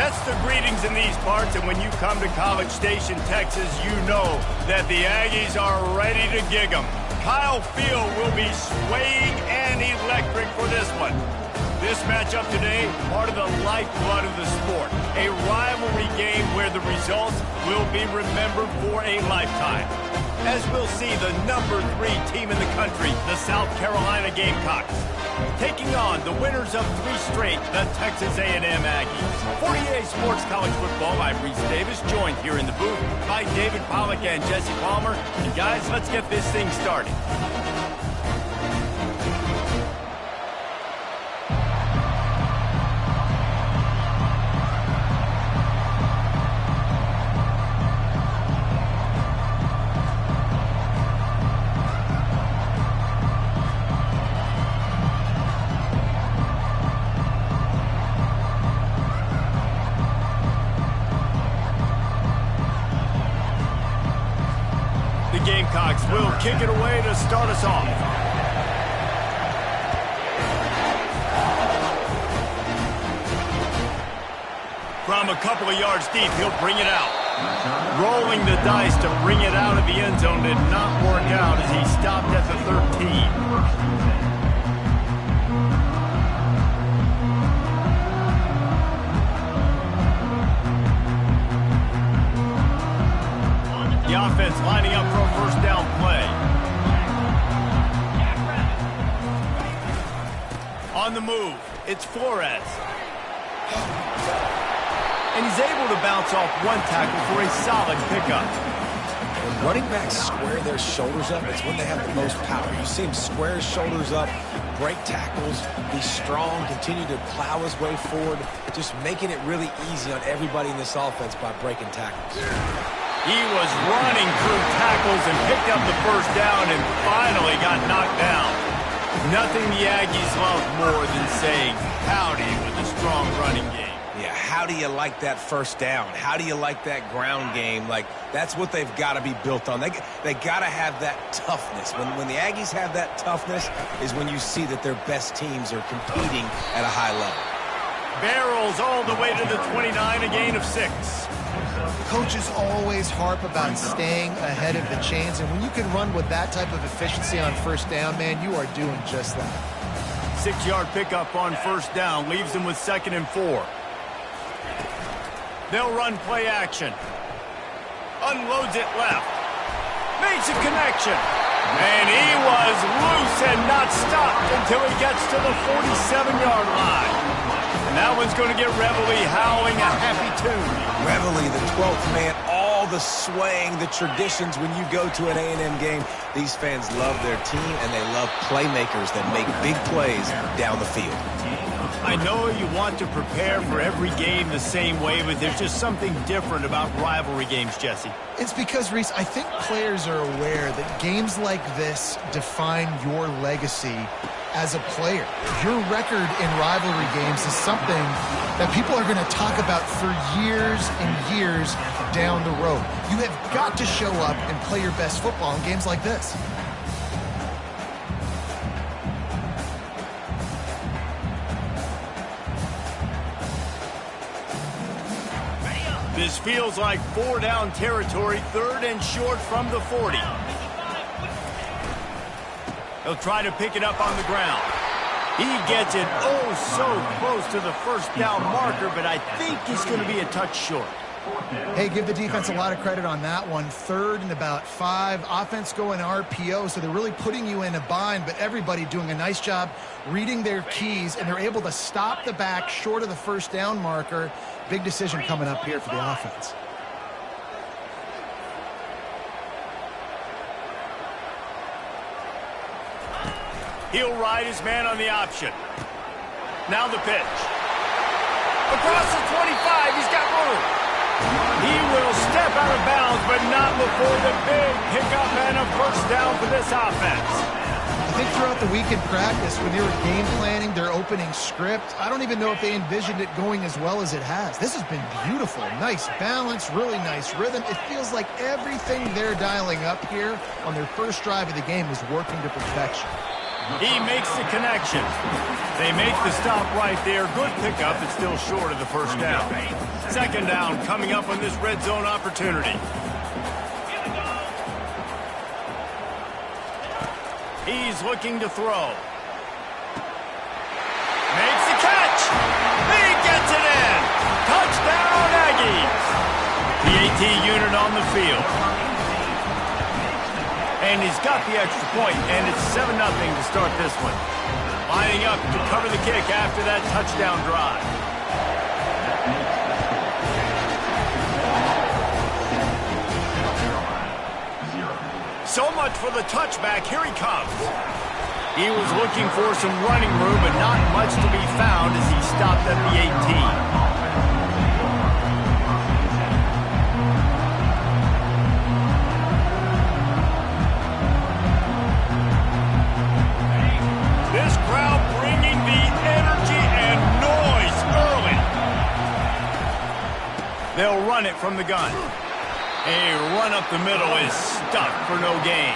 That's the greetings in these parts, and when you come to College Station, Texas, you know that the Aggies are ready to gig 'em. Kyle Field will be swaying and electric for this one. This matchup today, part of the lifeblood of the sport. A rivalry game where the results will be remembered for a lifetime. As we'll see the number 3 team in the country, the South Carolina Gamecocks, taking on the winners of 3 straight, the Texas A&M Aggies. For EA Sports College Football, I'm Reese Davis, joined here in the booth by David Pollack and Jesse Palmer. And guys, let's get this thing started. Gamecocks will kick it away to start us off. From a couple of yards deep, he'll bring it out. Rolling the dice to bring it out of the end zone did not work out as he stopped at the 13. The offense lining up for a first down play. On the move, it's Flores. And he's able to bounce off one tackle for a solid pickup. When running backs square their shoulders up, it's when they have the most power. You see him square his shoulders up, break tackles, be strong, continue to plow his way forward, just making it really easy on everybody in this offense by breaking tackles. He was running through tackles and picked up the first down and finally got knocked down. Nothing the Aggies love more than saying howdy with a strong running game. Yeah, how do you like that first down? How do you like that ground game? Like, that's what they've got to be built on. They got to have that toughness. When the Aggies have that toughness is when you see that their best teams are competing at a high level. Barrels all the way to the 29, a gain of 6. Coaches always harp about staying ahead of the chains, and when you can run with that type of efficiency on first down, man, you are doing just that. 6-yard pickup on first down leaves them with 2nd and 4. They'll run play action. Unloads it left. Makes a connection. And he was loose and not stopped until he gets to the 47-yard line. And that one's going to get Reveille howling a happy tune. Reveille, the 12th man, all the swaying, the traditions when you go to an A&M game. These fans love their team, and they love playmakers that make big plays down the field. I know you want to prepare for every game the same way, but there's just something different about rivalry games, Jesse. It's because, Reese, I think players are aware that games like this define your legacy as a player. Your record in rivalry games is something that people are going to talk about for years and years down the road. You have got to show up and play your best football in games like this. This feels like 4-down territory, 3rd and short from the 40. He'll try to pick it up on the ground. He gets it oh so close to the first down marker, but I think he's going to be a touch short. Hey, give the defense a lot of credit on that one. 3rd and about 5. Offense going RPO, so they're really putting you in a bind, but everybody doing a nice job reading their keys, and they're able to stop the back short of the first down marker. Big decision coming up here for the offense. He'll ride his man on the option. Now the pitch. Across the 25, he's got room. He will step out of bounds, but not before the big pickup and a first down for this offense. I think throughout the week in practice, when they were game planning their opening script, I don't even know if they envisioned it going as well as it has. This has been beautiful. Nice balance, really nice rhythm. It feels like everything they're dialing up here on their first drive of the game is working to perfection. He makes the connection. They make the stop right there. Good pickup. It's still short of the first down. Second down coming up on this red zone opportunity. He's looking to throw. Makes the catch. He gets it in. Touchdown, Aggies. The AT unit on the field. And he's got the extra point, and it's 7-0 to start this one. Lining up to cover the kick after that touchdown drive. So much for the touchback. Here he comes. He was looking for some running room, but not much to be found as he stopped at the 18. This crowd bringing the energy and noise early. They'll run it from the gun. A run up the middle is stuck for no gain.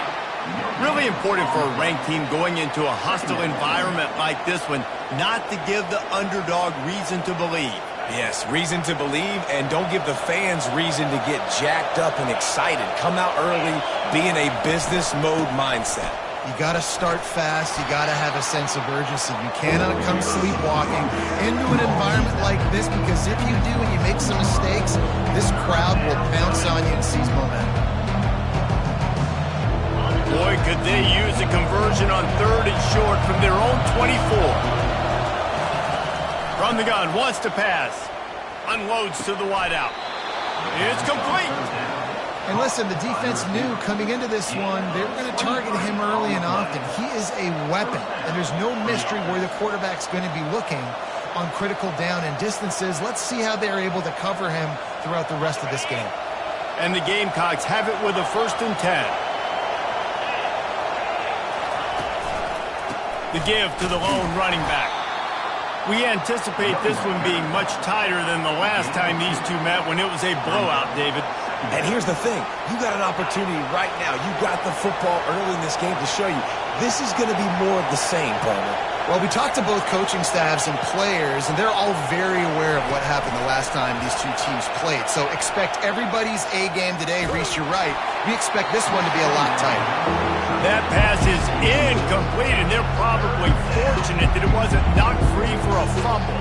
Really important for a ranked team going into a hostile environment like this one, not to give the underdog reason to believe. Yes, reason to believe, and don't give the fans reason to get jacked up and excited. Come out early, be in a business mode mindset. You got to start fast. You got to have a sense of urgency. You cannot come sleepwalking into an environment like this, because if you do and you make some mistakes, this crowd will pounce on you and seize momentum. Boy, could they use a conversion on 3rd and short from their own 24. From the gun, wants to pass. Unloads to the wideout. It's complete. And listen, the defense knew coming into this one, they were going to target him early and often. He is a weapon, and there's no mystery where the quarterback's going to be looking on critical down and distances. Let's see how they're able to cover him throughout the rest of this game. And the Gamecocks have it with a 1st and 10. The give to the lone running back. We anticipate this one being much tighter than the last time these two met when it was a blowout, David. And here's the thing. You got an opportunity right now. You got the football early in this game to show you this is going to be more of the same, Palmer. Well, we talked to both coaching staffs and players, and they're all very aware of what happened the last time these two teams played. So expect everybody's A game today. Reese, you're right. We expect this one to be a lot tighter. That pass is incomplete, and they're probably fortunate that it wasn't knocked free for a fumble.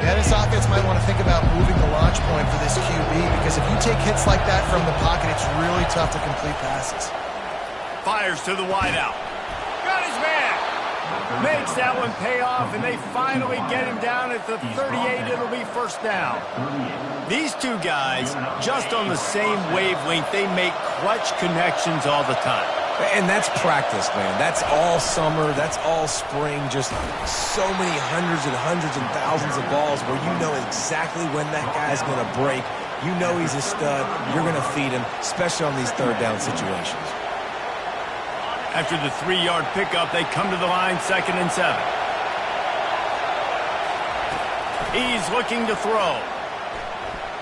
Yeah, this offense might want to think about moving the launch point for this QB, because if you take hits like that from the pocket, it's really tough to complete passes. Fires to the wideout. Got his man. Makes that one pay off, and they finally get him down at the 38. It'll be 1st down. These two guys, just on the same wavelength, they make clutch connections all the time. And that's practice, man. That's all summer. That's all spring. Just so many hundreds and thousands of balls where you know exactly when that guy's going to break. You know he's a stud. You're going to feed him, especially on these 3rd down situations. After the 3-yard pickup, they come to the line, 2nd and 7. He's looking to throw.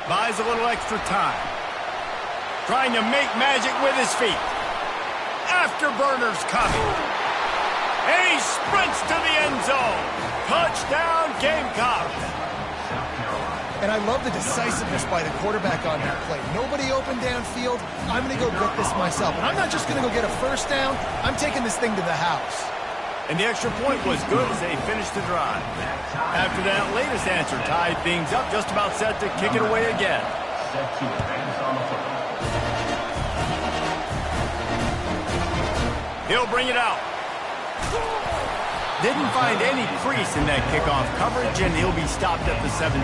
Buys a little extra time. Trying to make magic with his feet. Afterburners coming. And he sprints to the end zone. Touchdown, Gamecocks. And I love the decisiveness by the quarterback on that play. Nobody open downfield. I'm going to go get this myself. And I'm not just going to go get a 1st down. I'm taking this thing to the house. And the extra point was good as they finished the drive. After that latest answer tied things up, just about set to kick it away again. He'll bring it out. Didn't find any crease in that kickoff coverage, and he'll be stopped at the 17.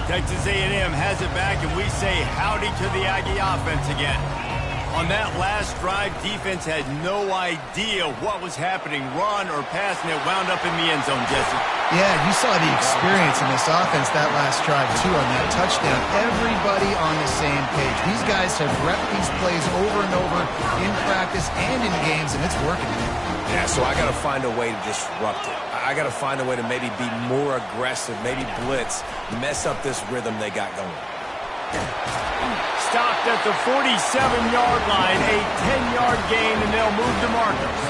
Texas A&M has it back, and we say howdy to the Aggie offense again. On that last drive, defense had no idea what was happening, run or pass, and it wound up in the end zone, Jesse. Yeah, you saw the experience in this offense that last drive, too, on that touchdown. Everybody on the same page. These guys have repped these plays over and over in practice and in games, and it's working. Yeah, so I got to find a way to disrupt it. I got to find a way to maybe be more aggressive, maybe blitz, mess up this rhythm they got going. Stopped at the 47-yard line, a 10-yard gain, and they'll move to markers.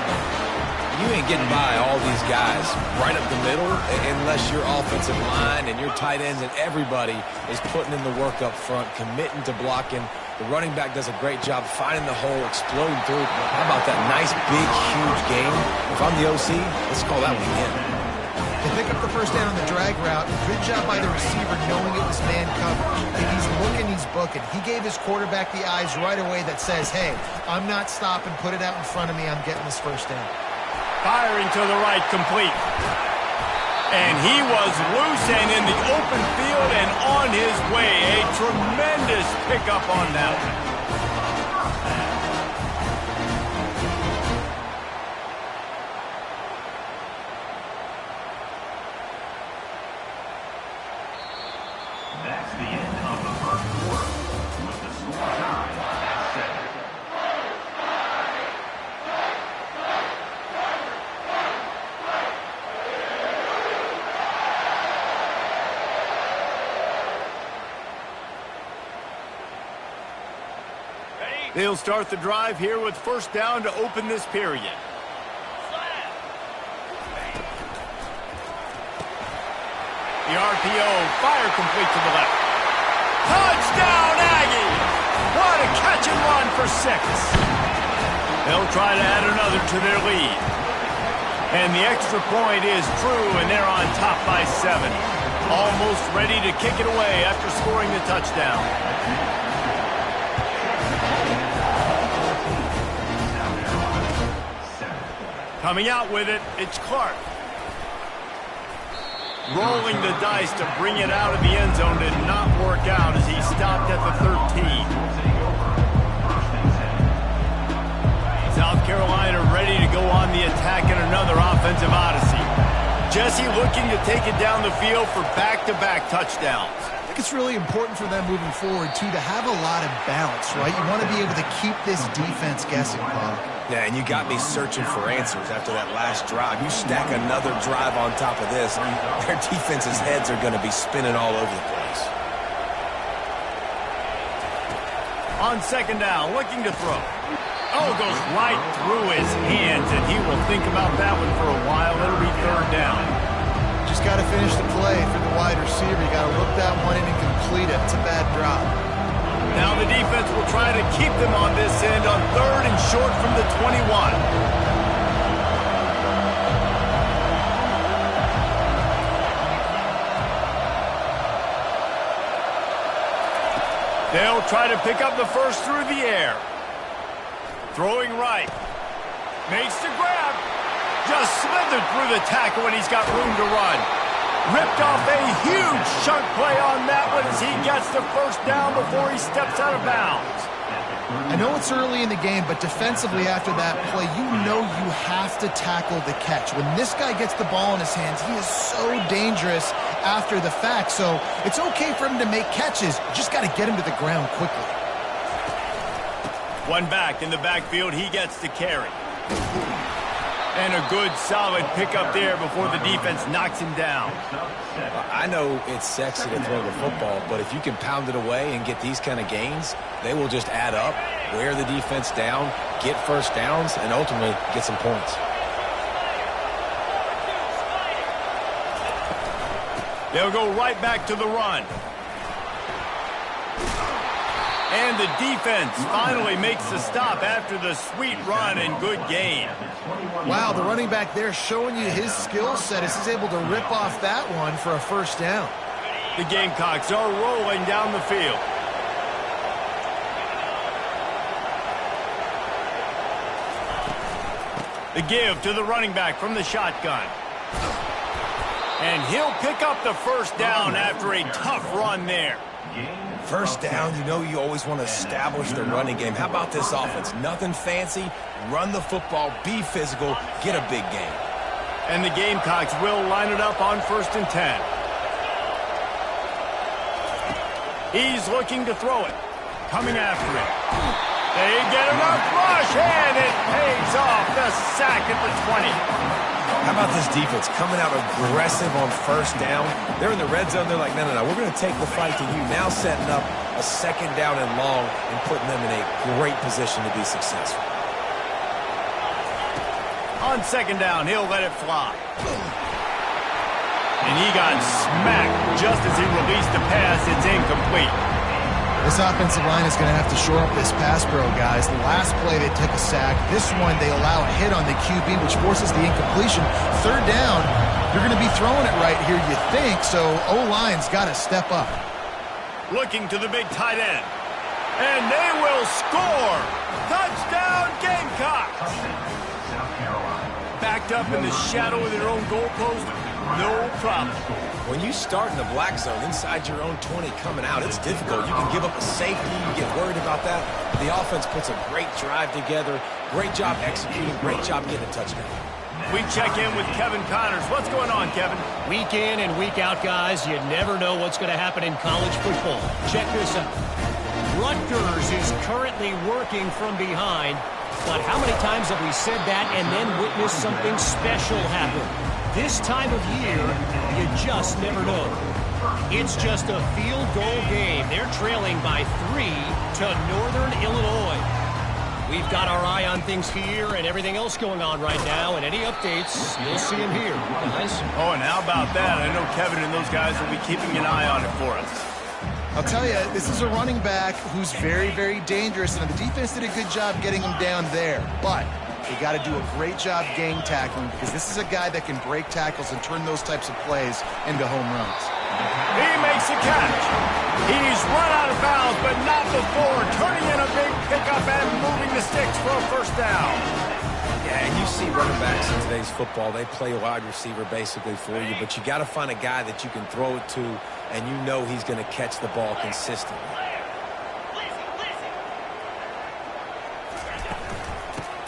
You ain't getting by all these guys right up the middle unless your offensive line and your tight ends and everybody is putting in the work up front, committing to blocking. The running back does a great job finding the hole, exploding through. How about that nice, big, huge gain? If I'm the OC, let's call that one again. They pick up the first down on the drag route. Good job by the receiver knowing it was man coverage. If he's looking, he's booking. He gave his quarterback the eyes right away that says, hey, I'm not stopping. Put it out in front of me. I'm getting this first down. Firing to the right, complete. And he was loose and in the open field and on his way. A tremendous pickup on that one. That's the end of the first quarter, with the score tied at 7. They'll start the drive here with first down to open this period. The RPO, fire complete to the left. Touchdown, Aggies! What a catch and run for 6. They'll try to add another to their lead. And the extra point is true, and they're on top by 7. Almost ready to kick it away after scoring the touchdown. Coming out with it, it's Clark. Rolling the dice to bring it out of the end zone did not work out as he stopped at the 13. South Carolina ready to go on the attack in another offensive odyssey. Jesse looking to take it down the field for back-to-back touchdowns. I think it's really important for them moving forward, too, to have a lot of balance, right? You want to be able to keep this defense guessing, Bob. Yeah, and you got me searching for answers after that last drive. You stack another drive on top of this, their defense's heads are going to be spinning all over the place. On second down, looking to throw. Oh, goes right through his hands, and he will think about that one for a while. It'll be third down. Just got to finish the play for the wide receiver. You got to look that one in and complete it. It's a bad drop. Now the defense will try to keep them on this end on third and short from the 21. They'll try to pick up the first through the air. Throwing right. Makes the grab. Just slithered through the tackle and he's got room to run. Ripped off a huge chunk play on that one as he gets the first down before he steps out of bounds. I know it's early in the game, but defensively after that play, you know you have to tackle the catch. When this guy gets the ball in his hands, he is so dangerous after the fact. So it's okay for him to make catches. You just got to get him to the ground quickly. One back in the backfield, he gets to carry. And a good, solid pickup there before the defense knocks him down. I know it's sexy to throw the football, but if you can pound it away and get these kind of gains, they will just add up, wear the defense down, get first downs, and ultimately get some points. They'll go right back to the run. And the defense finally makes the stop after the sweet run and good gain. Wow, the running back there showing you his skill set as he's able to rip off that one for a first down. The Gamecocks are rolling down the field. The give to the running back from the shotgun. And he'll pick up the first down after a tough run there. First down, you know you always want to establish the running game. How about this offense? Nothing fancy. Run the football, be physical, get a big gain. And the Gamecocks will line it up on 1st and 10. He's looking to throw it. Coming after it. They get enough rush, and it pays off. The sack at the 20. How about this defense coming out aggressive on first down? They're in the red zone. They're like, no, we're going to take the fight to you. Now setting up a second down and long and putting them in a great position to be successful. On second down, he'll let it fly. And he got smacked just as he released the pass. It's incomplete. This offensive line is going to have to shore up this pass pro, guys. The last play, they took a sack. This one, they allow a hit on the QB, which forces the incompletion. Third down, you're going to be throwing it right here, you think, so O-line's got to step up. Looking to the big tight end. And they will score! Touchdown, Gamecocks! South Carolina. Backed up in the shadow of their own goalpost, no problem. When you start in the black zone inside your own 20 coming out, it's difficult. You can give up a safety. You get worried about that. The offense puts a great drive together. Great job executing. Great job getting a touchdown. We check in with Kevin Connors. What's going on, Kevin? Week in and week out, guys, you never know what's going to happen in college football. Check this out. Rutgers is currently working from behind, but how many times have we said that and then witnessed something special happen? This time of year, you just never know. It's just a field goal game. They're trailing by 3 to Northern Illinois. We've got our eye on things here and everything else going on right now, and any updates, you'll see them here, guys. Oh, and how about that? I know Kevin and those guys will be keeping an eye on it for us. I'll tell you, this is a running back who's very, very dangerous, and the defense did a good job getting him down there. But they got to do a great job gang tackling because this is a guy that can break tackles and turn those types of plays into home runs. He makes a catch. He's run out of bounds, but not before turning in a big pickup and moving the sticks for a first down. Yeah, and you see running backs in today's football, they play wide receiver basically for you, but you got to find a guy that you can throw it to, and you know he's going to catch the ball consistently.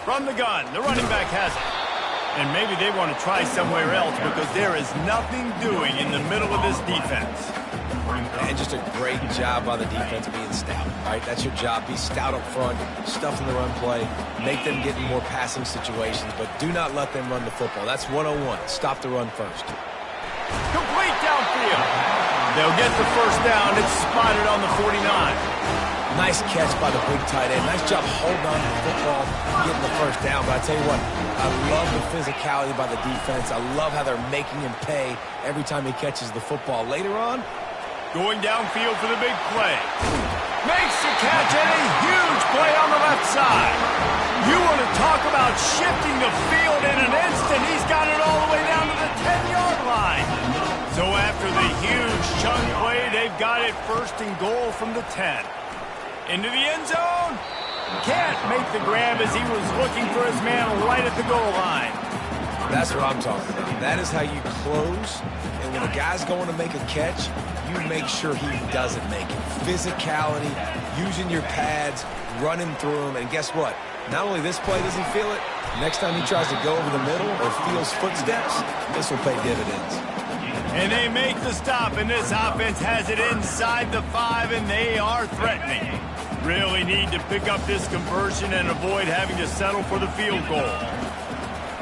From the gun, the running back has it. And maybe they want to try somewhere else because there is nothing doing in the middle of this defense. And just a great job by the defense being stout, right? That's your job. Be stout up front, stuff in the run play, make them get in more passing situations, but do not let them run the football. That's 101. Stop the run first. Complete downfield. They'll get the first down. It's spotted on the 49. Nice catch by the big tight end. Nice job holding on to the football, getting the first down. But I tell you what, I love the physicality by the defense. I love how they're making him pay every time he catches the football. Later on, going downfield for the big play. Makes the catch and a huge play on the left side. You want to talk about shifting the field in an instant. He's got it all the way down to the 10-yard line. So after the huge chunk play, they've got it first and goal from the 10. Into the end zone. Can't make the grab as he was looking for his man right at the goal line. That's what I'm talking about. That is how you close. And when a guy's going to make a catch, you make sure he doesn't make it. Physicality, using your pads, running through him. And guess what? Not only this play does he feel it, next time he tries to go over the middle or feels footsteps, this will pay dividends. And they make the stop, and this offense has it inside the 5, and they are threatening. Really need to pick up this conversion and avoid having to settle for the field goal.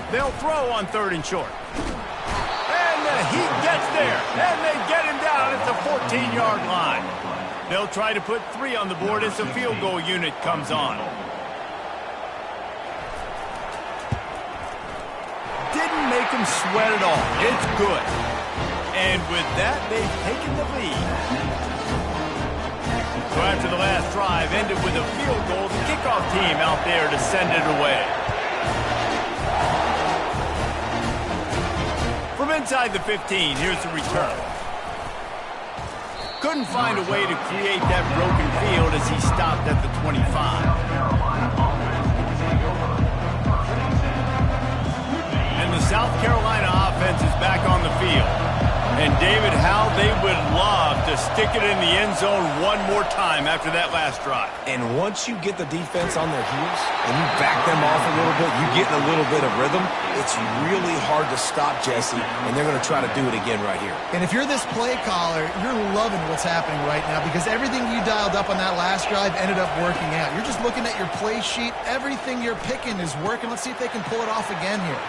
They'll throw on 3rd and short. And he gets there, and they get him down at the 14-yard line. They'll try to put 3 on the board as the field goal unit comes on. Didn't make him sweat at all. It's good. And with that, they've taken the lead. So after the last drive ended with a field goal, the kickoff team out there to send it away. From inside the 15, here's the return. Couldn't find a way to create that broken field as he stopped at the 25. And the South Carolina offense is back on the field. And, David, how they would love to stick it in the end zone one more time after that last drive. And once you get the defense on their heels and you back them off a little bit, you get in a little bit of rhythm, it's really hard to stop, Jesse, and they're going to try to do it again right here. And if you're this play caller, you're loving what's happening right now because everything you dialed up on that last drive ended up working out. You're just looking at your play sheet. Everything you're picking is working. Let's see if they can pull it off again here.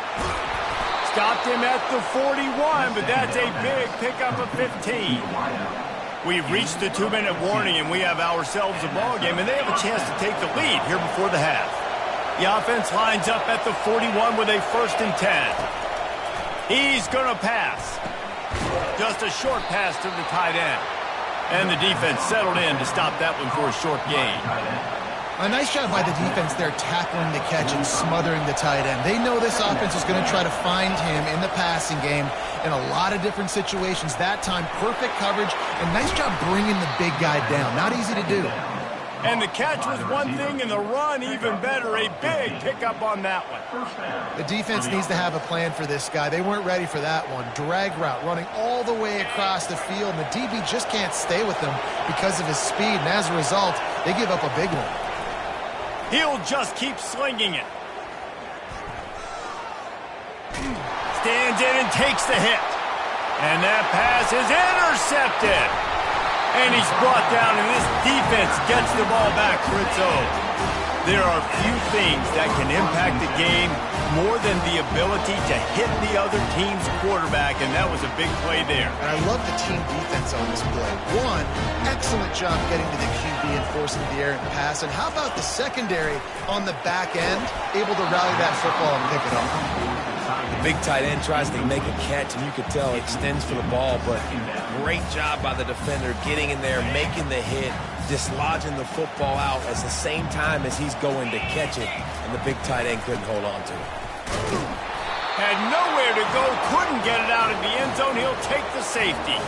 stopped him at the 41, but that's a big pickup of 15. We've reached the 2-minute warning, and we have ourselves a ball game, and they have a chance to take the lead here before the half. The offense lines up at the 41 with a 1st and 10. He's going to pass. Just a short pass to the tight end. And the defense settled in to stop that one for a short gain. A nice job by the defense there tackling the catch and smothering the tight end. They know this offense is going to try to find him in the passing game in a lot of different situations. That time, perfect coverage, and nice job bringing the big guy down. Not easy to do. And the catch was one thing, and the run even better. A big pickup on that one. The defense needs to have a plan for this guy. They weren't ready for that one. Drag route running all the way across the field, and the DB just can't stay with him because of his speed, and as a result, they give up a big one. He'll just keep slinging it. Stands in and takes the hit. And that pass is intercepted. And he's brought down, and this defense gets the ball back for its own. There are few things that can impact the game more than the ability to hit the other team's quarterback, and that was a big play there. And I love the team defense on this play. One, excellent job getting to the QB and forcing the errant pass. And how about the secondary on the back end, able to rally that football and pick it up? The big tight end tries to make a catch, and you could tell he extends for the ball, but great job by the defender getting in there, making the hit, dislodging the football out at the same time as he's going to catch it, and the big tight end couldn't hold on to it. Had nowhere to go, couldn't get it out of the end zone. He'll take the safety.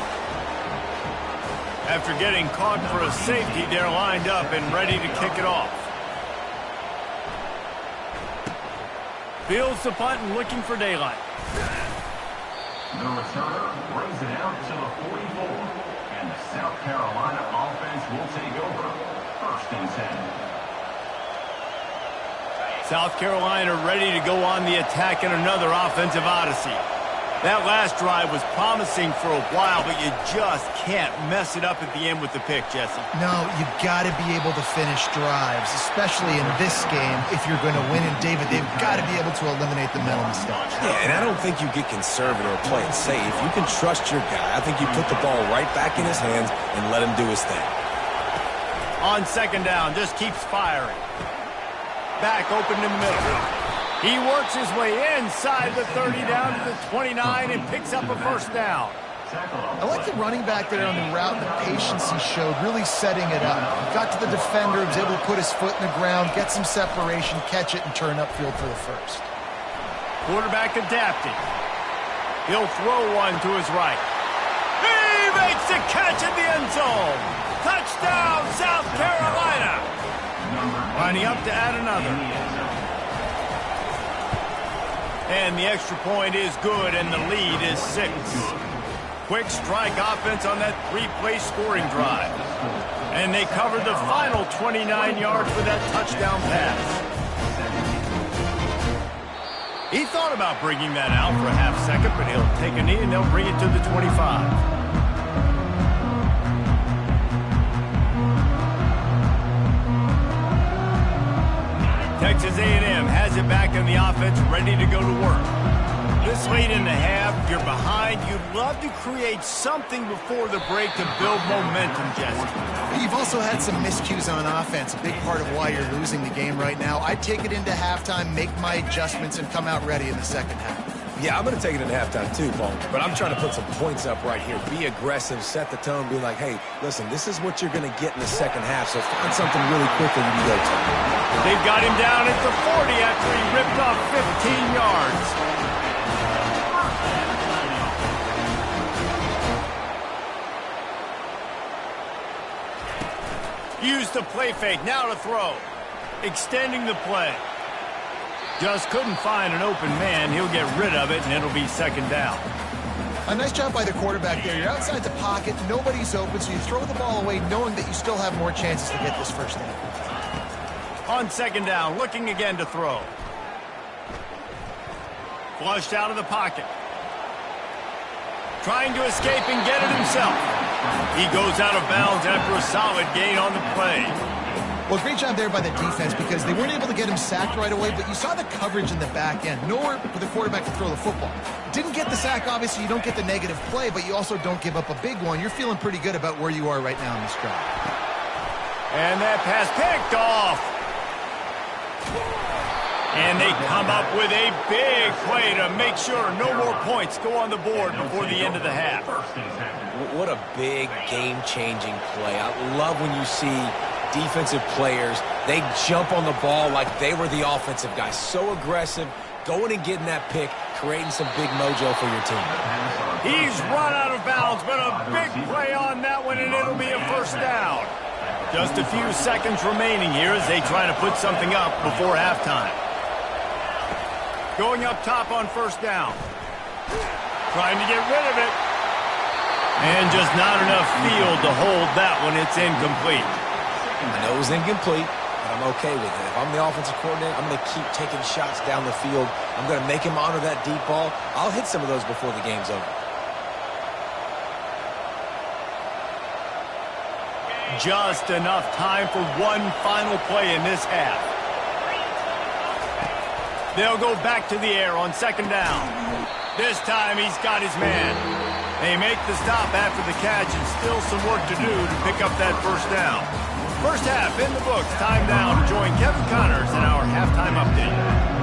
After getting caught for a safety, they're lined up and ready to kick it off. Fields the punt and looking for daylight. The returner brings it out to the 44. And the South Carolina offense will take over. 1st and 10. South Carolina ready to go on the attack in another offensive odyssey. That last drive was promising for a while, but you just can't mess it up at the end with the pick, Jesse. No, you've got to be able to finish drives, especially in this game. If you're going to win, and David, they've got to be able to eliminate the mental mistakes. Yeah, and I don't think you get conservative or play it safe. You can trust your guy. I think you put the ball right back in his hands and let him do his thing. On 2nd down, just keeps firing. Back open in the middle. He works his way inside the 30 down to the 29 and picks up a 1st down. I like the running back there on the route and the patience he showed, really setting it up. Got to the defender, was able to put his foot in the ground, get some separation, catch it, and turn upfield for the 1st. Quarterback adapting. He'll throw one to his right. He makes the catch in the end zone. Touchdown, South Carolina. Lining up to add another. And the extra point is good, and the lead is 6. Quick strike offense on that 3-play scoring drive. And they covered the final 29 yards with that touchdown pass. He thought about bringing that out for a half second, but he'll take a knee and they'll bring it to the 25. Texas A&M has it back in the offense, ready to go to work. This late in the half, you're behind. You'd love to create something before the break to build momentum, Jesse. You've also had some miscues on offense, a big part of why you're losing the game right now. I'd take it into halftime, make my adjustments, and come out ready in the 2nd half. Yeah, I'm going to take it in halftime too, Paul. But I'm trying to put some points up right here. Be aggressive, set the tone, be like, hey, listen, this is what you're going to get in the 2nd half, so find something really quickly you can go to. They've got him down at the 40 after he ripped off 15 yards. Use the play fake, now to throw. Extending the play. Just couldn't find an open man. He'll get rid of it, and it'll be 2nd down. A nice job by the quarterback there. You're outside the pocket, nobody's open, so you throw the ball away knowing that you still have more chances to get this 1st down. On 2nd down, looking again to throw. Flushed out of the pocket. Trying to escape and get it himself. He goes out of bounds after a solid gain on the play. Well, great job there by the defense because they weren't able to get him sacked right away, but you saw the coverage in the back end. Nowhere for the quarterback to throw the football. Didn't get the sack, obviously. You don't get the negative play, but you also don't give up a big one. You're feeling pretty good about where you are right now in this drive. And that pass picked off. And they come up with a big play to make sure no more points go on the board before the end of the half. What a big game-changing play. I love when you see defensive players, they jump on the ball like they were the offensive guys. So aggressive, going and getting that pick, creating some big mojo for your team. He's run out of bounds, but a big play on that one, and it'll be a first down. Just a few seconds remaining here as they try to put something up before halftime. Going up top on first down. Trying to get rid of it. And just not enough field to hold that one. It's incomplete. I know it was incomplete, but I'm okay with it. If I'm the offensive coordinator, I'm going to keep taking shots down the field. I'm going to make him honor that deep ball. I'll hit some of those before the game's over. Just enough time for one final play in this half. They'll go back to the air on second down. This time he's got his man. They make the stop after the catch and still some work to do to pick up that first down. First half in the books. Time now to join Kevin Connors in our halftime update.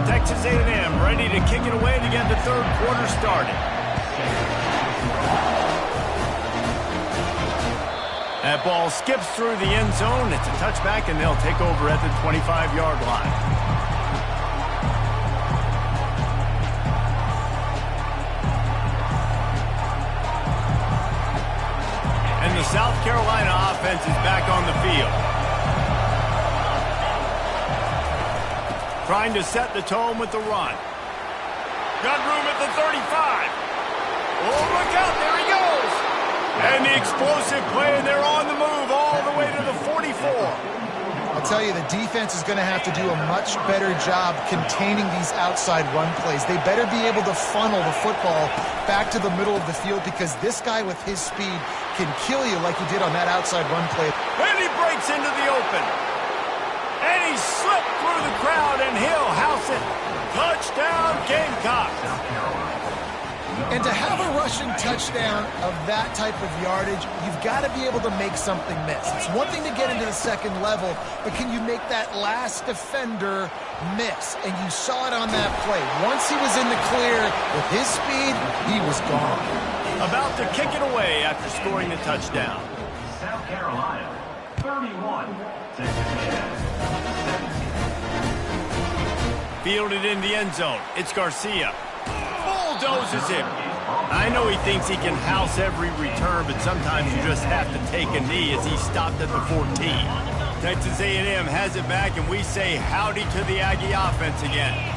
Texas A&M ready to kick it away to get the third quarter started. That ball skips through the end zone. It's a touchback, and they'll take over at the 25-yard line. And the South Carolina offense is back on the field. Trying to set the tone with the run. Got room at the 35. Oh, look out, there he goes. And the explosive play, and they're on the move all the way to the 44. I'll tell you, the defense is going to have to do a much better job containing these outside run plays. They better be able to funnel the football back to the middle of the field because this guy with his speed can kill you like he did on that outside run play. And he breaks into the open. And he slipped through the crowd, and he'll house it. Touchdown, Gamecocks. And to have a rushing touchdown of that type of yardage, you've got to be able to make something miss. It's one thing to get into the second level, but can you make that last defender miss? And you saw it on that play. Once he was in the clear with his speed, he was gone. About to kick it away after scoring the touchdown. South Carolina, 31. Texas A&M, 17. Fielded in the end zone. It's Garcia. Bulldozes him. I know he thinks he can house every return, but sometimes you just have to take a knee as he stopped at the 14. Texas A&M has it back, and we say howdy to the Aggie offense again.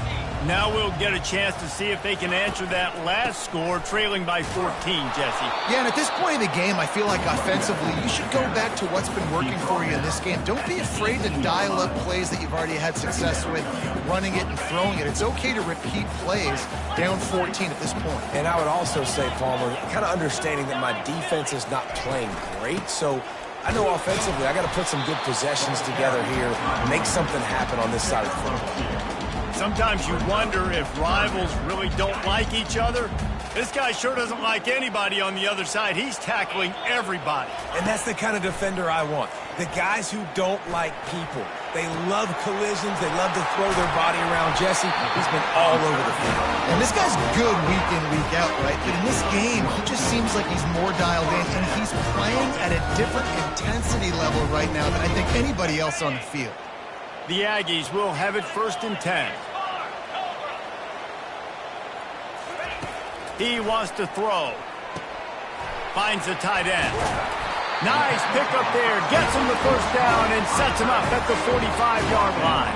Now we'll get a chance to see if they can answer that last score, trailing by 14, Jesse. Yeah, and at this point in the game, I feel like offensively, you should go back to what's been working for you in this game. Don't be afraid to dial up plays that you've already had success with, running it and throwing it. It's okay to repeat plays down 14 at this point. And I would also say, Palmer, kind of understanding that my defense is not playing great, so I know offensively I got to put some good possessions together here, make something happen on this side of the football. Sometimes you wonder if rivals really don't like each other. This guy sure doesn't like anybody on the other side. He's tackling everybody. And that's the kind of defender I want. The guys who don't like people. They love collisions. They love to throw their body around. Jesse, he's been all over the field. And this guy's good week in, week out, right? But in this game, he just seems like he's more dialed in, and he's playing at a different intensity level right now than I think anybody else on the field. The Aggies will have it 1st and 10. He wants to throw. Finds the tight end. Nice pick up there. Gets him the first down and sets him up at the 45-yard line.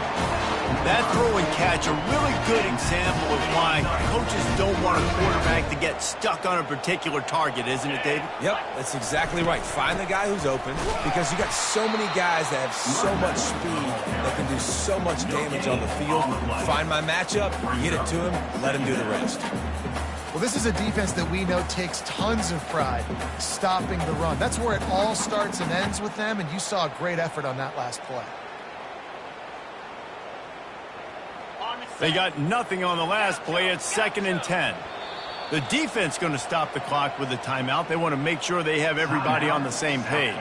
That throw and catch, a really good example of why coaches don't want a quarterback to get stuck on a particular target, isn't it, David? Yep, that's exactly right. Find the guy who's open because you got so many guys that have so much speed that can do so much damage on the field. Find my matchup, get it to him, let him do the rest. Well, this is a defense that we know takes tons of pride stopping the run. That's where it all starts and ends with them, and you saw a great effort on that last play. They got nothing on the last play. It's 2nd and 10. The defense going to stop the clock with the timeout. They want to make sure they have everybody on the same page.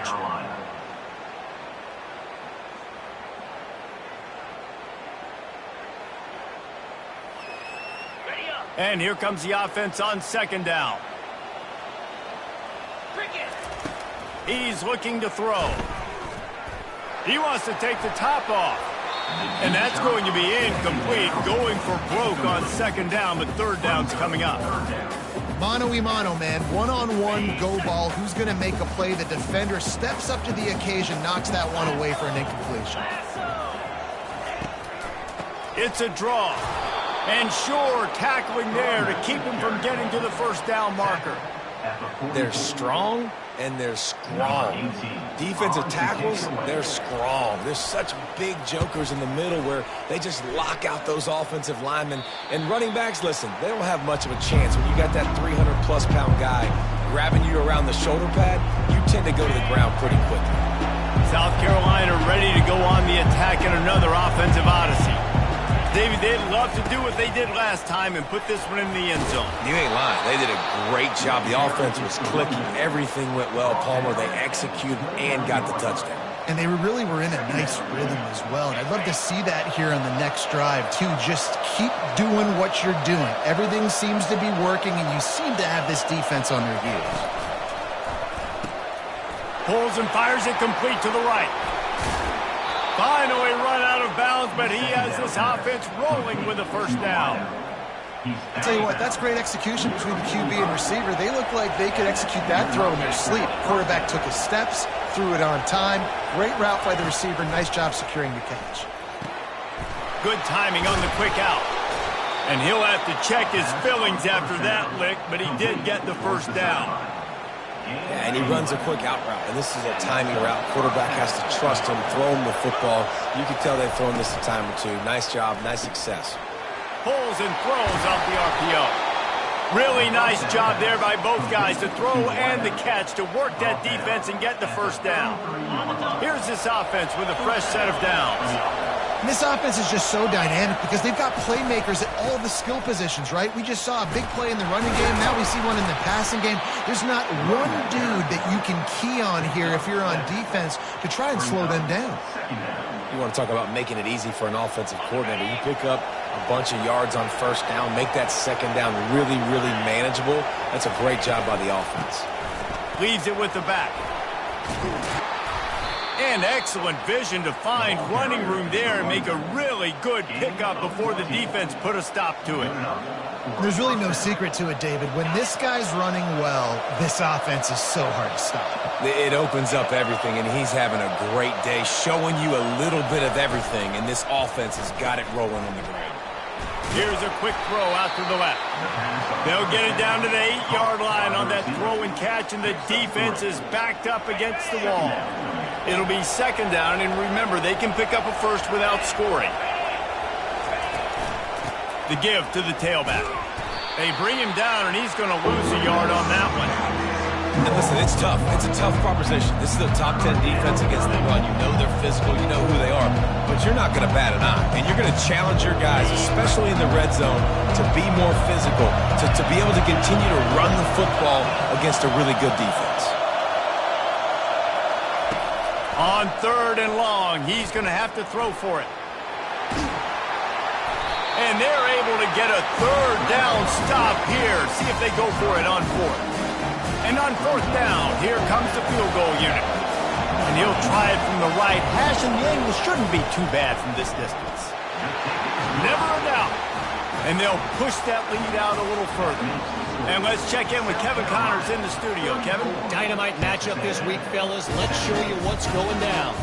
And here comes the offense on 2nd down. He's looking to throw. He wants to take the top off. And that's going to be incomplete, going for broke on 2nd down, but 3rd down's coming up. Mano-a-mano, man. One-on-one go ball. Who's going to make a play? The defender steps up to the occasion, knocks that one away for an incompletion. It's a draw. And sure, tackling there to keep him from getting to the 1st down marker. They're strong and they're strong. Defensive tackles, they're strong. There's such big jokers in the middle where they just lock out those offensive linemen. And running backs, listen, they don't have much of a chance. When you got that 300-plus pound guy grabbing you around the shoulder pad, you tend to go to the ground pretty quickly. South Carolina ready to go on the attack in another offensive odyssey. David, they'd love to do what they did last time and put this one in the end zone. You ain't lying. They did a great job. The offense was clicking. Everything went well, Palmer. They executed and got the touchdown. And they really were in a nice rhythm as well. And I'd love to see that here on the next drive, too. Just keep doing what you're doing. Everything seems to be working, and you seem to have this defense on their heels. Pulls and fires it complete to the right. Finally run out of bounds, but he has this offense rolling with the 1st down. I'll tell you what, that's great execution between the QB and receiver. They look like they could execute that throw in their sleep. Quarterback took his steps, threw it on time. Great route by the receiver. Nice job securing the catch. Good timing on the quick out. And he'll have to check his fillings after that lick, but he did get the 1st down. Yeah, and he runs a quick out route, and this is a timing route. Quarterback has to trust him, throw him the football. You can tell they've thrown this a time or two. Nice job, nice success. Pulls and throws off the RPO. Really nice job there by both guys to throw and the catch to work that defense and get the 1st down. Here's this offense with a fresh set of downs. And this offense is just so dynamic because they've got playmakers at all the skill positions, right? We just saw a big play in the running game. Now we see one in the passing game. There's not one dude that you can key on here if you're on defense to try and slow them down. You want to talk about making it easy for an offensive coordinator. You pick up a bunch of yards on 1st down, make that 2nd down really, really manageable. That's a great job by the offense. Leaves it with the back. And excellent vision to find running room there and make a really good pickup before the defense put a stop to it. There's really no secret to it, David. When this guy's running well, this offense is so hard to stop. It opens up everything, and he's having a great day, showing you a little bit of everything, and this offense has got it rolling on the ground. Here's a quick throw out to the left. They'll get it down to the 8-yard line on that throw and catch, and the defense is backed up against the wall. It'll be 2nd down, and remember, they can pick up a 1st without scoring. The give to the tailback. They bring him down, and he's going to lose a yard on that one. And listen, it's tough. It's a tough proposition. This is a top 10 defense against the run. You know they're physical. You know who they are. But you're not going to bat an eye. And you're going to challenge your guys, especially in the red zone, to be more physical, to be able to continue to run the football against a really good defense. On 3rd and long, he's going to have to throw for it. And they're able to get a 3rd down stop here. See if they go for it on 4th. And on 4th down, here comes the field goal unit. And he'll try it from the right hash, and the angle shouldn't be too bad from this distance. Never a doubt. And they'll push that lead out a little further. And let's check in with Kevin Connors in the studio. Kevin? Dynamite matchup this week, fellas. Let's show you what's going down.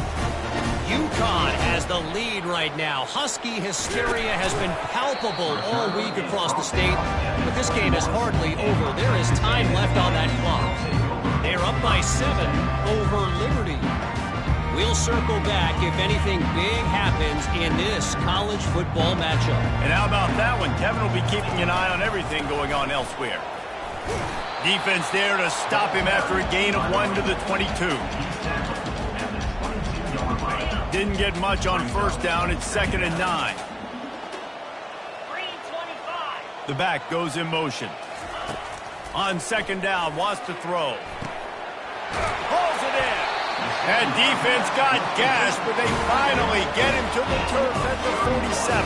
UConn has the lead right now. Husky hysteria has been palpable all week across the state, but this game is hardly over. There is time left on that clock. They're up by 7 over Liberty. We'll circle back if anything big happens in this college football matchup. And how about that one? Kevin will be keeping an eye on everything going on elsewhere. Defense there to stop him after a gain of 1 to the 22. Didn't get much on 1st down. It's 2nd and 9. The back goes in motion. On second down, wants to throw. Pulls it in. That defense got gashed, but they finally get him to the turf at the 47.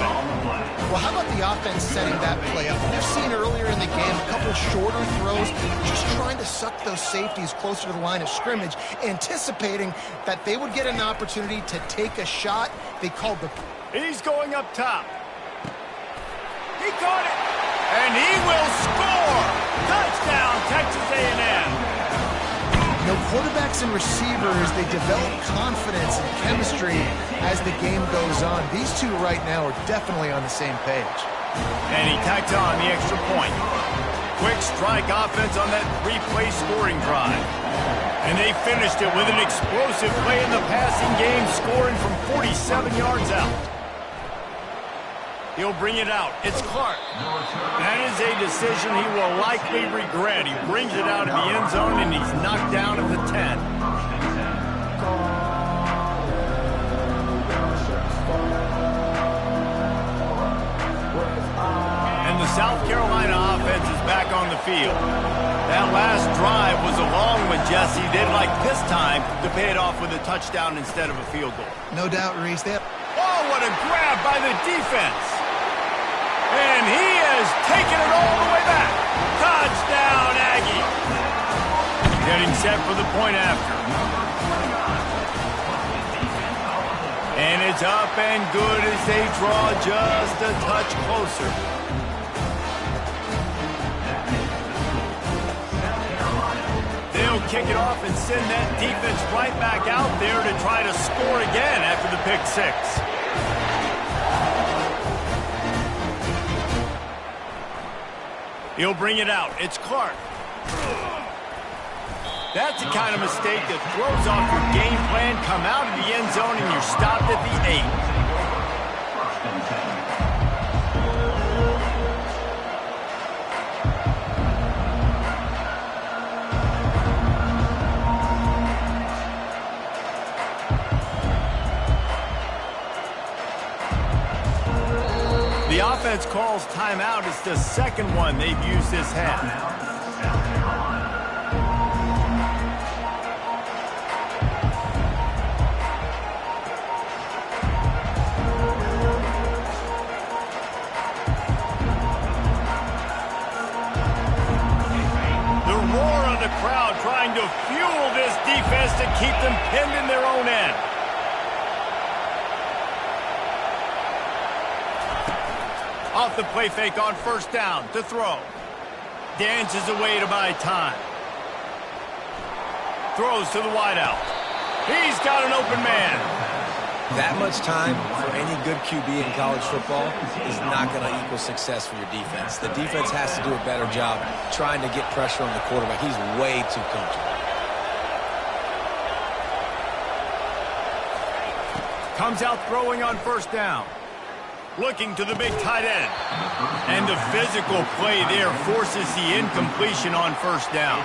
Well, how about the offense setting that play up? We've seen earlier in the game a couple shorter throws, just trying to suck those safeties closer to the line of scrimmage, anticipating that they would get an opportunity to take a shot. They called the... He's going up top. He caught it, and he will score. Touchdown, Texas A&M. You know, quarterbacks and receivers, they develop confidence and chemistry as the game goes on. These two right now are definitely on the same page. And he tacked on the extra point. Quick strike offense on that three-play scoring drive. And they finished it with an explosive play in the passing game, scoring from 47 yards out. He'll bring it out. It's Clark. That is a decision he will likely regret. He brings it out of the end zone, and he's knocked down at the 10. And the South Carolina offense is back on the field. That last drive was a long one, Jesse. They'd like this time to pay it off with a touchdown instead of a field goal. No doubt, Reese. Oh, what a grab by the defense. And he has taken it all the way back. Touchdown, Aggie. Getting set for the point after. And it's up and good as they draw just a touch closer. They'll kick it off and send that defense right back out there to try to score again after the pick six. He'll bring it out. It's Clark. That's the kind of mistake that throws off your game plan. Come out of the end zone and you're stopped at the 8. The offense calls timeout. It's the second one they've used this half. The roar of the crowd trying to fuel this defense to keep them pinned in their own end. Off the play fake on first down to throw. Dances away to buy time. Throws to the wideout. He's got an open man. That much time for any good QB in college football is not going to equal success for your defense. The defense has to do a better job trying to get pressure on the quarterback. He's way too comfortable. Comes out throwing on first down. Looking to the big tight end. And the physical play there forces the incompletion on first down.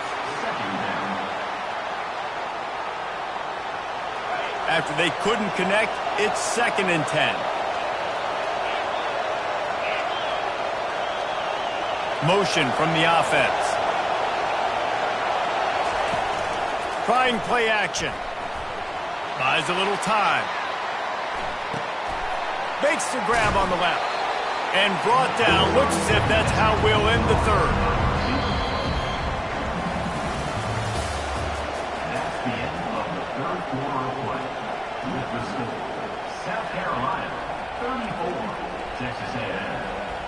After they couldn't connect, it's 2nd and 10. Motion from the offense. Trying play action. Buys a little time. Makes the grab on the left. And brought down. Looks as if that's how we'll end the third. That's the end of the third quarter of play. With the score, South Carolina 34, Texas A&M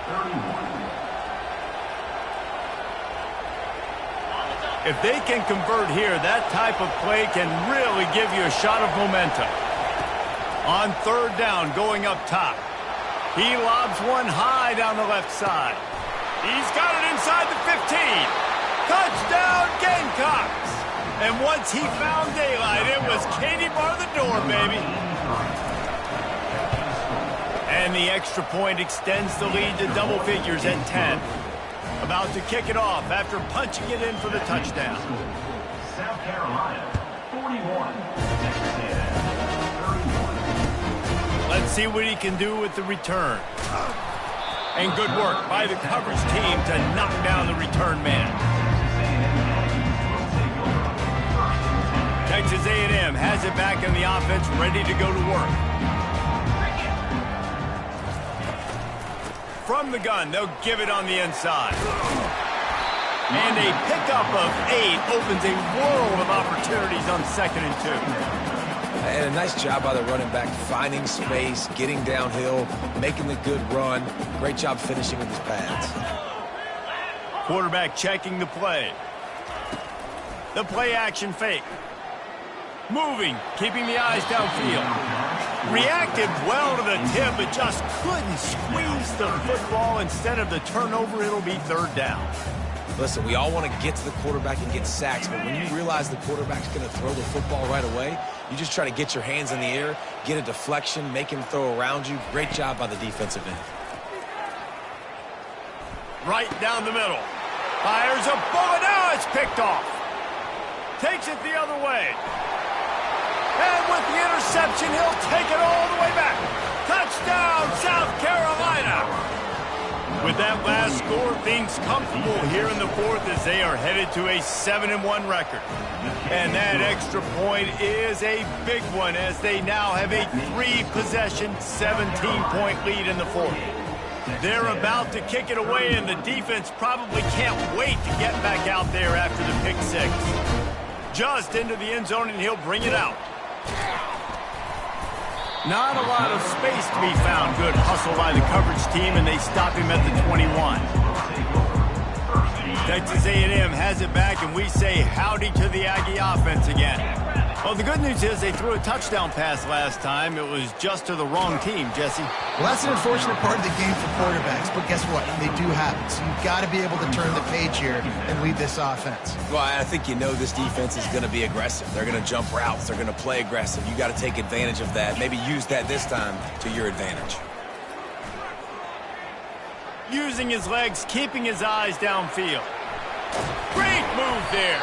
31. If they can convert here, that type of play can really give you a shot of momentum. On third down, going up top. He lobs one high down the left side. He's got it inside the 15. Touchdown, Gamecocks! And once he found daylight, it was Katie bar the door, baby. And the extra point extends the lead to double figures at 10. About to kick it off after punching it in for the touchdown. South Carolina 41, Texas A&M 31. Let's see what he can do with the return. And good work by the coverage team to knock down the return man. Texas A&M has it back in the offense, ready to go to work. From the gun, they'll give it on the inside. And a pickup of 8 opens a world of opportunities on 2nd and 2. And a nice job by the running back, finding space, getting downhill, making the good run. Great job finishing with his pads. Quarterback checking the play. The play action fake. Moving, keeping the eyes downfield. Reacted well to the tip, but just couldn't squeeze the football. Instead of the turnover, it'll be 3rd down. Listen, we all want to get to the quarterback and get sacks, but when you realize the quarterback's going to throw the football right away, you just try to get your hands in the air, get a deflection, make him throw around you. Great job by the defensive end. Right down the middle. Fires a bullet. Now it's picked off. Takes it the other way. And with the interception, he'll take it all the way back. Touchdown, South Carolina. With that last score, things comfortable here in the 4th as they are headed to a 7-1 record. And that extra point is a big one as they now have a 3-possession, 17-point lead in the 4th. They're about to kick it away, and the defense probably can't wait to get back out there after the pick 6. Just into the end zone, and he'll bring it out. Not a lot of space to be found. Good hustle by the coverage team, and they stop him at the 21. Texas A&M has it back, and we say howdy to the Aggie offense again. Well, the good news is they threw a touchdown pass last time. It was just to the wrong team, Jesse. Well, that's an unfortunate part of the game for quarterbacks, but guess what? They do happen. So you've got to be able to turn the page here and lead this offense. Well, I think you know this defense is going to be aggressive. They're going to jump routes. They're going to play aggressive. You got to take advantage of that. Maybe use that this time to your advantage. Using his legs, keeping his eyes downfield. Great move there.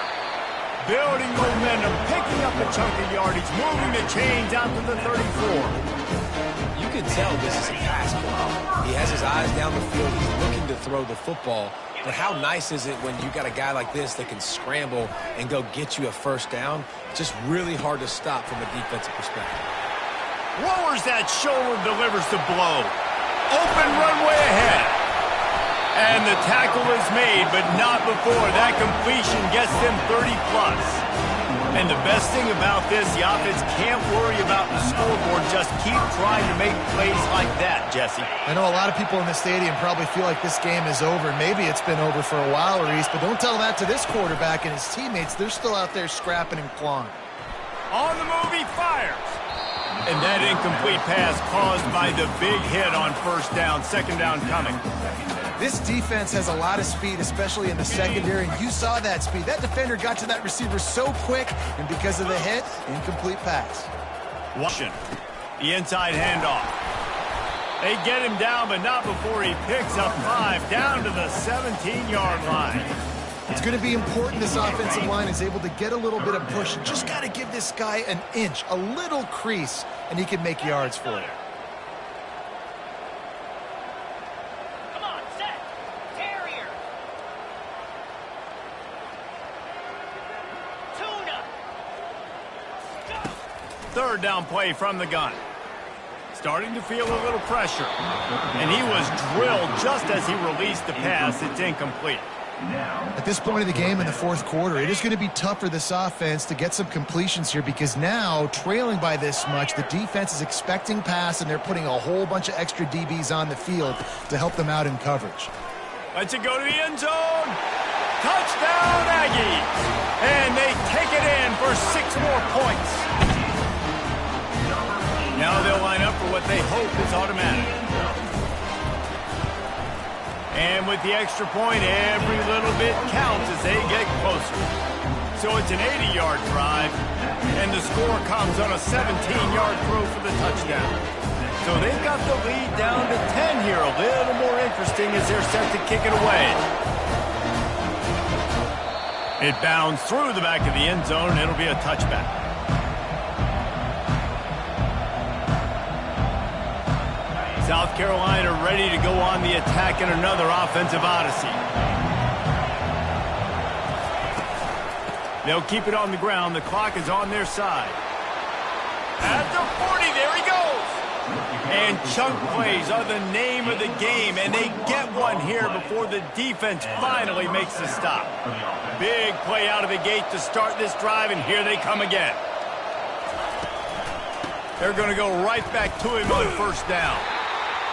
Building momentum, picking up a chunk of yardage, moving the chains out to the 34. You can tell this is a pass play. He has his eyes down the field. He's looking to throw the football. But how nice is it when you got a guy like this that can scramble and go get you a 1st down? It's just really hard to stop from a defensive perspective. Lowers that shoulder, delivers the blow. Open runway ahead. And the tackle is made, but not before that completion gets them 30+. And the best thing about this, the offense can't worry about the scoreboard. Just keep trying to make plays like that, Jesse. I know a lot of people in the stadium probably feel like this game is over. Maybe it's been over for a while, Reese, but don't tell that to this quarterback and his teammates. They're still out there scrapping and clawing. On the move, he fires. And that incomplete pass caused by the big hit on 1st down, 2nd down coming. This defense has a lot of speed, especially in the secondary, and you saw that speed. That defender got to that receiver so quick, and because of the hit, incomplete pass. Washington, the inside handoff. They get him down, but not before he picks up 5 down to the 17-yard line. It's going to be important this offensive line is able to get a little bit of push. You just got to give this guy an inch, a little crease, and he can make yards for you. Third down play from the gun. Starting to feel a little pressure. And he was drilled just as he released the pass. It's incomplete. At this point of the game in the 4th quarter, it is going to be tough for this offense to get some completions here because now, trailing by this much, the defense is expecting pass, and they're putting a whole bunch of extra DBs on the field to help them out in coverage. Lets it go to the end zone. Touchdown, Aggies. And they take it in for 6 more points. Now they'll line up for what they hope is automatic. And with the extra point, every little bit counts as they get closer. So it's an 80-yard drive, and the score comes on a 17-yard throw for the touchdown. So they've got the lead down to 10 here. A little more interesting as they're set to kick it away. It bounds through the back of the end zone, and it'll be a touchback. South Carolina ready to go on the attack in another offensive odyssey. They'll keep it on the ground. The clock is on their side. At the 40, there he goes. And chunk plays are the name of the game, and they get one here before the defense finally makes the stop. Big play out of the gate to start this drive, and here they come again. They're going to go right back to him on first down.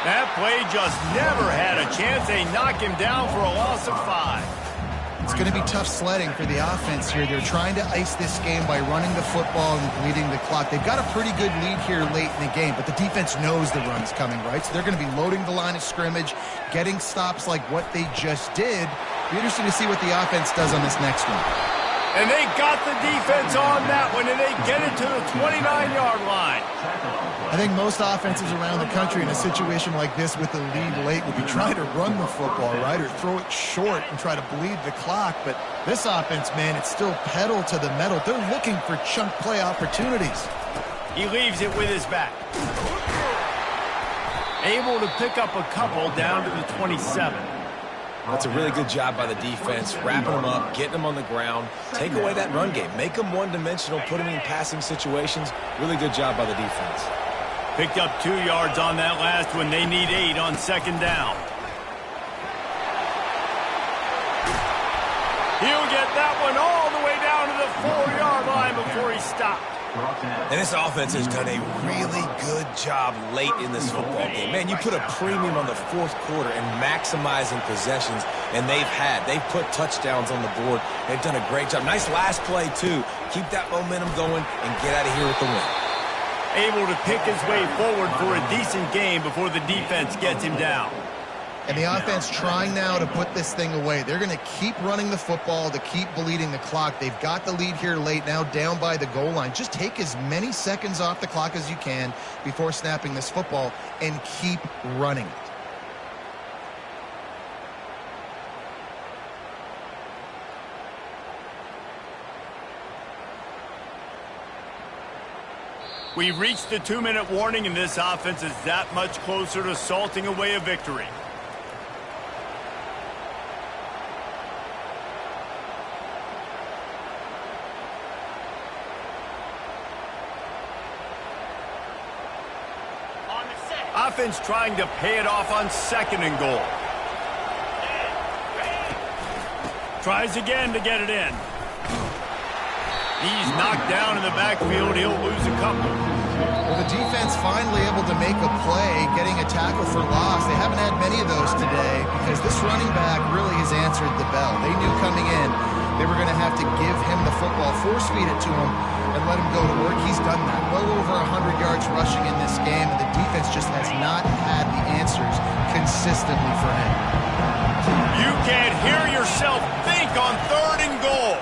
That play just never had a chance. They knock him down for a loss of 5. It's going to be tough sledding for the offense here. They're trying to ice this game by running the football and bleeding the clock. They've got a pretty good lead here late in the game, but the defense knows the run's coming, right? So they're going to be loading the line of scrimmage, getting stops like what they just did. Be interesting to see what the offense does on this next one. And they got the defense on that one, and they get it to the 29-yard line. I think most offenses around the country in a situation like this with the lead late would be trying to run the football, right, or throw it short and try to bleed the clock. But this offense, man, it's still pedal to the metal. They're looking for chunk play opportunities. He leaves it with his back. Able to pick up a couple down to the 27. That's a really good job by the defense, wrapping them up, getting them on the ground, take away that run game, make them one-dimensional, put them in passing situations. Really good job by the defense. Picked up 2 yards on that last one. They need 8 on second down. He'll get that one all the way down to the 4-yard line before he stopped. And this offense has done a really good job late in this football game. Man, you put a premium on the fourth quarter and maximizing possessions, and they've put touchdowns on the board. They've done a great job. Nice last play, too. Keep that momentum going and get out of here with the win. Able to pick his way forward for a decent game before the defense gets him down. And the offense trying now to put this thing away. They're going to keep running the football to keep bleeding the clock. They've got the lead here late, now down by the goal line. Just take as many seconds off the clock as you can before snapping this football and keep running it. We've reached the 2-minute warning, and this offense is that much closer to salting away a victory. Offense trying to pay it off on second and goal. Tries again to get it in. He's knocked down in the backfield. He'll lose a couple. Well, the defense finally able to make a play, getting a tackle for loss. They haven't had many of those today because this running back really has answered the bell. They knew coming in they were going to have to give him the football, force feed it to him, and let him go to work. He's done that. Well over 100 yards rushing in this game, and the defense just has not had the answers consistently for him. You can't hear yourself think on third and goal.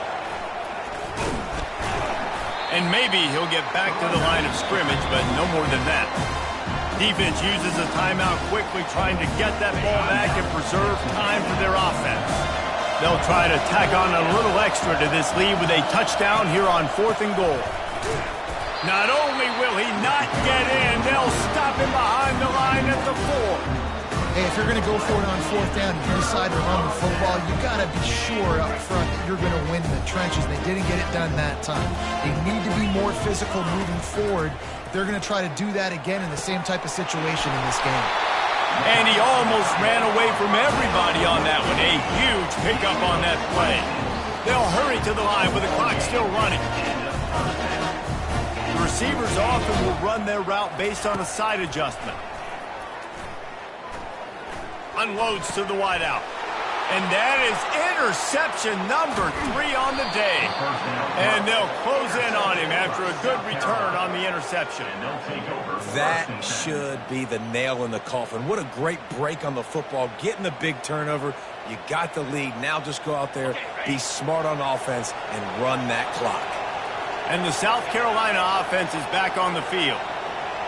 And maybe he'll get back to the line of scrimmage, but no more than that. Defense uses a timeout quickly, trying to get that ball back and preserve time for their offense. They'll try to tack on a little extra to this lead with a touchdown here on fourth and goal. Not only will he not get in, they'll stop him behind the line at the 4. Hey, if you're going to go for it on fourth down and you decide to run the football, you got to be sure up front that you're going to win in the trenches. They didn't get it done that time. They need to be more physical moving forward. They're going to try to do that again in the same type of situation in this game. And he almost ran away from everybody on that one. A huge pickup on that play. They'll hurry to the line with the clock still running. The receivers often will run their route based on a side adjustment. Unloads to the wideout. And that is interception number 3 on the day. And they'll close in on him after a good return on the interception. That should be the nail in the coffin. What a great break on the football. Getting the big turnover. You got the lead. Now just go out there, be smart on offense, and run that clock. And the South Carolina offense is back on the field.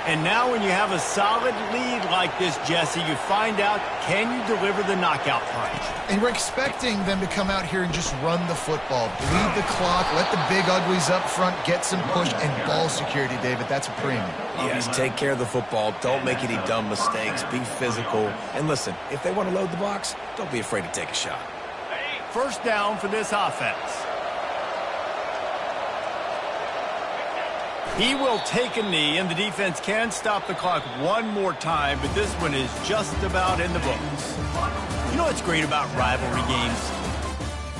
And now when you have a solid lead like this, Jesse, you find out, can you deliver the knockout punch? And we're expecting them to come out here and just run the football, bleed the clock, let the big uglies up front, get some push, and ball security, David. That's a premium. Yes, take care of the football. Don't make any dumb mistakes. Be physical. And listen, if they want to load the box, don't be afraid to take a shot. First down for this offense. He will take a knee, and the defense can stop the clock one more time, but this one is just about in the books. You know what's great about rivalry games?